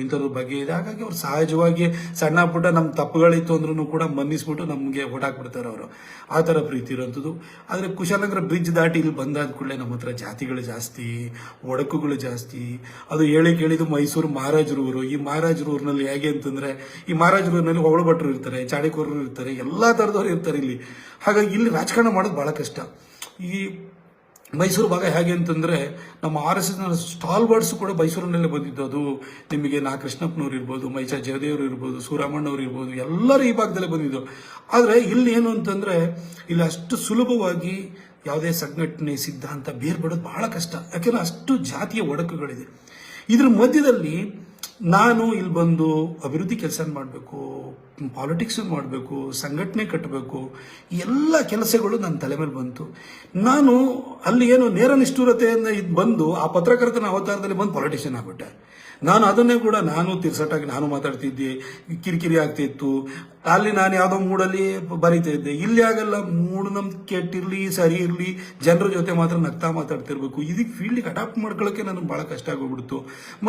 ಇಂಥವ್ರ ಬಗ್ಗೆ ಇದೆ. ಹಾಗಾಗಿ ಅವ್ರು ಸಹಜವಾಗಿ ಸಣ್ಣ ಪುಟ್ಟ ನಮ್ಮ ತಪ್ಪುಗಳಿತ್ತು ಅಂದ್ರೂ ಕೂಡ ಮನ್ನಿಸ್ಬಿಟ್ಟು ನಮಗೆ ಓಟ್ ಹಾಕ್ಬಿಡ್ತಾರೆ ಅವರು. ಆ ಥರ ಪ್ರೀತಿ ಇರೋಂಥದ್ದು. ಆದರೆ ಕುಶಾಲನಗರ ಬ್ರಿಡ್ಜ್ ದಾಟಿ ಇಲ್ಲಿ ಬಂದಾದ ಕೂಡಲೇ ನಮ್ಮ ಹತ್ರ ಜಾತಿಗಳು ಜಾಸ್ತಿ, ಒಡಕುಗಳು ಜಾಸ್ತಿ. ಅದು ಹೇಳಿ ಕೇಳಿದ್ದು ಮೈಸೂರು ಮಹಾರಾಜರೂರು. ಈ ಮಹಾರಾಜರೂರಿನಲ್ಲಿ ಹೇಗೆ ಅಂತಂದ್ರೆ, ಈ ಮಹಾರಾಜರೂರಿನಲ್ಲಿ ಹೊಗಳು ಭಟ್ರು ಇರ್ತಾರೆ, ಚಾಡಿಕೋರರು ಇರ್ತಾರೆ, ಎಲ್ಲ ಥರದವ್ರು ಇರ್ತಾರೆ ಇಲ್ಲಿ. ಹಾಗಾಗಿ ಇಲ್ಲಿ ರಾಜಕಾರಣ ಮಾಡೋದು ಬಹಳ ಕಷ್ಟ. ಈ ಮೈಸೂರು ಭಾಗ ಹೇಗೆ ಅಂತಂದ್ರೆ, ನಮ್ಮ RSS ಸ್ಟಾಲ್ವರ್ಡ್ಸ್ ಕೂಡ ಮೈಸೂರಿನಲ್ಲೇ ಬಂದಿದ್ದು. ಅದು ನಿಮಗೆ ಕೃಷ್ಣಪ್ಪನವ್ರು ಇರ್ಬೋದು, ಮೈಚಾ ಜಯದೇವರು ಇರ್ಬೋದು, ಸೂರಮ್ಮಣ್ಣವ್ರು ಇರ್ಬೋದು, ಎಲ್ಲರೂ ಈ ಭಾಗದಲ್ಲೇ ಬಂದಿದ್ದು. ಆದರೆ ಇಲ್ಲಿ ಏನು ಅಂತಂದ್ರೆ, ಇಲ್ಲಿ ಅಷ್ಟು ಸುಲಭವಾಗಿ ಯಾವುದೇ ಸಂಘಟನೆ ಸಿದ್ಧಾಂತ ಬೇರ್ಪಡೋದು ಬಹಳ ಕಷ್ಟ. ಯಾಕೆಂದ್ರೆ ಅಷ್ಟು ಜಾತಿಯ ಒಡಕುಗಳಿದೆ. ಇದ್ರ ಮಧ್ಯದಲ್ಲಿ ನಾನು ಇಲ್ಲಿ ಬಂದು ಅಭಿವೃದ್ಧಿ ಕೆಲಸ ಮಾಡಬೇಕು, ಪಾಲಿಟಿಕ್ಸ್ ಮಾಡಬೇಕು, ಸಂಘಟನೆ ಕಟ್ಟಬೇಕು, ಎಲ್ಲ ಕೆಲಸಗಳು ನನ್ನ ತಲೆ ಮೇಲೆ ಬಂತು. ನಾನು ಅಲ್ಲಿ ಏನು ನೇರ ನಿಷ್ಠುರತೆಯಿಂದ ಇದು ಬಂದು ಆ ಪತ್ರಕರ್ತನ ಅವತಾರದಲ್ಲಿ ಬಂದು ಪಾಲಿಟಿಷಿಯನ್ ಆಗ್ಬಿಟ್ಟೆ. ನಾನು ಅದನ್ನೇ ಕೂಡ ತಿರ್ಸಟ್ಟಾಗಿ ನಾನು ಮಾತಾಡ್ತಿದ್ದೆ, ಕಿರಿಕಿರಿ ಆಗ್ತಿತ್ತು. ಅಲ್ಲಿ ನಾನು ಯಾವುದೋ ಮೂಡಲ್ಲಿ ಬರೀತಾ ಇದ್ದೆ. ಇಲ್ಲಿ ಆಗಲ್ಲ, ಮೂಢನಂಬಿಕೆ ಕೆಟ್ಟಿರಲಿ ಸರಿ ಇರಲಿ, ಜನರ ಜೊತೆ ಮಾತ್ರ ನಗ್ತಾ ಮಾತಾಡ್ತಿರ್ಬೇಕು. ಇದಕ್ಕೆ ಫೀಲ್ಡಿಗೆ ಅಡಾಪ್ಟ್ ಮಾಡ್ಕೊಳ್ಳೋಕೆ ನನಗೆ ಭಾಳ ಕಷ್ಟ ಆಗೋಗ್ಬಿಡ್ತು.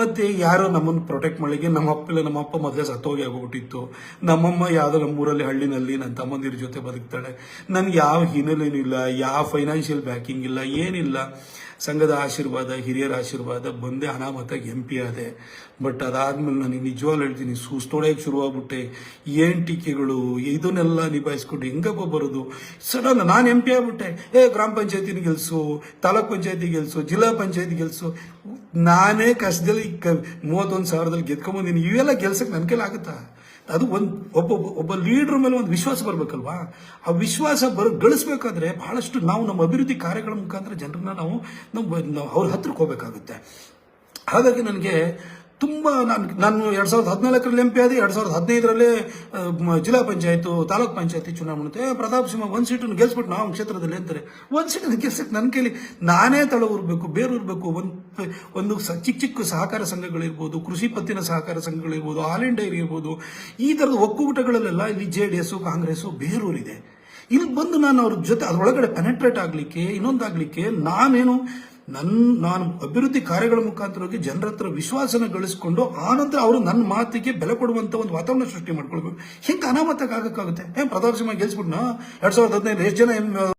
ಮತ್ತೆ ಯಾರೋ ನಮ್ಮನ್ನು ಪ್ರೊಟೆಕ್ಟ್ ಮಾಡಲಿಕ್ಕೆ ನಮ್ಮಪ್ಪ ಮೊದಲೇ ಸತ್ತೋಗಿ ಆಗೋಗ್ಬಿಟ್ಟಿತ್ತು. ನಮ್ಮಮ್ಮ ಯಾವುದೋ ನಮ್ಮೂರಲ್ಲಿ ಹಳ್ಳಿನಲ್ಲಿ ನನ್ನ ತಮ್ಮಂದಿರ ಜೊತೆ ಬದುಕ್ತಾಳೆ. ನನಗೆ ಯಾವ ಹಿನ್ನೆಲೆನೂ ಇಲ್ಲ, ಯಾವ ಫೈನಾನ್ಷಿಯಲ್ ಬ್ಯಾಕಿಂಗ್ ಇಲ್ಲ, ಏನಿಲ್ಲ. ಸಂಘದ ಆಶೀರ್ವಾದ, ಹಿರಿಯರ ಆಶೀರ್ವಾದ ಬಂದೆ ಅನಾಮತಾಗಿ MP ಆದೆ. ಬಟ್ ಅದಾದ್ಮೇಲೆ ನನಗೆ ನಿಜವಾಗ್ಲೂ ಹೇಳ್ತೀನಿ, ಸುಸ್ತೊಡೆಯಕ್ಕೆ ಶುರುವಾಗ್ಬಿಟ್ಟೆ. ಏನ್ ಟೀಕೆಗಳು, ಇದನ್ನೆಲ್ಲ ನಿಭಾಯಿಸ್ಕೊಂಡು ಹೆಂಗಪ್ಪ ಬರೋದು. ಸಡನ್ ನಾನು MP ಆಗ್ಬಿಟ್ಟೆ. ಗ್ರಾಮ ಪಂಚಾಯತಿನ ಗೆಲ್ಸು, ತಾಲೂಕ್ ಪಂಚಾಯತಿ ಗೆಲ್ಸು, ಜಿಲ್ಲಾ ಪಂಚಾಯತಿ ಗೆಲ್ಸು. ನಾನೇ ಕಷ್ಟದಲ್ಲಿ 31,000ದಲ್ಲಿ ಗೆದ್ಕೊಂಬಂದಿನಿ. ಇವೆಲ್ಲ ಗೆಲ್ಸಕ್ಕೆ ನನ್ನ ಕೈಲಿ ಆಗುತ್ತಾ? ಅದು ಒಬ್ಬ ಲೀಡರ್ ಮೇಲೆ ಒಂದು ವಿಶ್ವಾಸ ಬರಬೇಕಲ್ವಾ? ಆ ವಿಶ್ವಾಸ ಗಳಿಸ್ಬೇಕಾದ್ರೆ ಬಹಳಷ್ಟು ನಾವು ನಮ್ಮ ಅಭಿವೃದ್ಧಿ ಕಾರ್ಯಗಳ ಮುಖಾಂತರ ಜನರನ್ನ ನಾವು ಅವ್ರ ಹತ್ರಕ್ಕೆ ಹೋಗ್ಬೇಕಾಗುತ್ತೆ. ಹಾಗಾಗಿ ನನಗೆ ತುಂಬಾ ನಾನು 2014ರಲ್ಲಿ MP ಆದೆ. 2015ರಲ್ಲೇ ಜಿಲ್ಲಾ ಪಂಚಾಯತ್, ತಾಲೂಕ್ ಪಂಚಾಯತಿ ಚುನಾವಣೆ. ಪ್ರತಾಪ್ ಸಿಂಹ 1 ಸೀಟನ್ನು ಗೆಲ್ಸ್ಬಿಟ್ಟು ನಾವು ಕ್ಷೇತ್ರದಲ್ಲಿ ಅಂತಾರೆ. 1 ಸೀಟನ್ನು ಗೆಲ್ಸಕ್ಕೆ ನನ್ನ ಕೈಲಿ ನಾನೇ ತಳ ಊರ್ಬೇಕು, ಬೇರೂರ್ಬೇಕು. ಒಂದು ಚಿಕ್ಕ ಸಹಕಾರ ಸಂಘಗಳಿರ್ಬೋದು, ಕೃಷಿ ಪತ್ತಿನ ಸಹಕಾರ ಸಂಘಗಳಿರ್ಬೋದು, ಹಾಲಿನ ಡೈರಿ ಇರ್ಬೋದು, ಈ ತರದ ಒಕ್ಕೂಟಗಳಲ್ಲೆಲ್ಲ ಇಲ್ಲಿ JDS, ಕಾಂಗ್ರೆಸ್ ಬೇರೂರಿದೆ. ಇಲ್ಲಿ ಬಂದು ನಾನು ಅವ್ರ ಜೊತೆ ಅದರೊಳಗಡೆ ಪೆನೆಟ್ರೇಟ್ ಆಗ್ಲಿಕ್ಕೆ, ಇನ್ನೊಂದಾಗ್ಲಿಕ್ಕೆ ನಾನು ಅಭಿವೃದ್ಧಿ ಕಾರ್ಯಗಳ ಮುಖಾಂತರವಾಗಿ ಜನರ ಹತ್ರ ವಿಶ್ವಾಸನ ಗಳಿಸಿಕೊಂಡು ಆನಂತರ ಅವರು ನನ್ನ ಮಾತಿಗೆ ಬೆಲೆ ಕೊಡುವಂತ ಒಂದು ವಾತಾವರಣ ಸೃಷ್ಟಿ ಮಾಡ್ಕೊಳ್ಬೇಕು. ಹಿಂಗೆ ಅನಾಮತಕ್ಕೆ ಆಗಕ್ಕಾಗುತ್ತೆ? ಪ್ರತಾಪ್ ಸಿಂಹ ಗೆಲ್ಸ್ಬಿಟ್ನ 2015 ಎಷ್ಟು ಜನ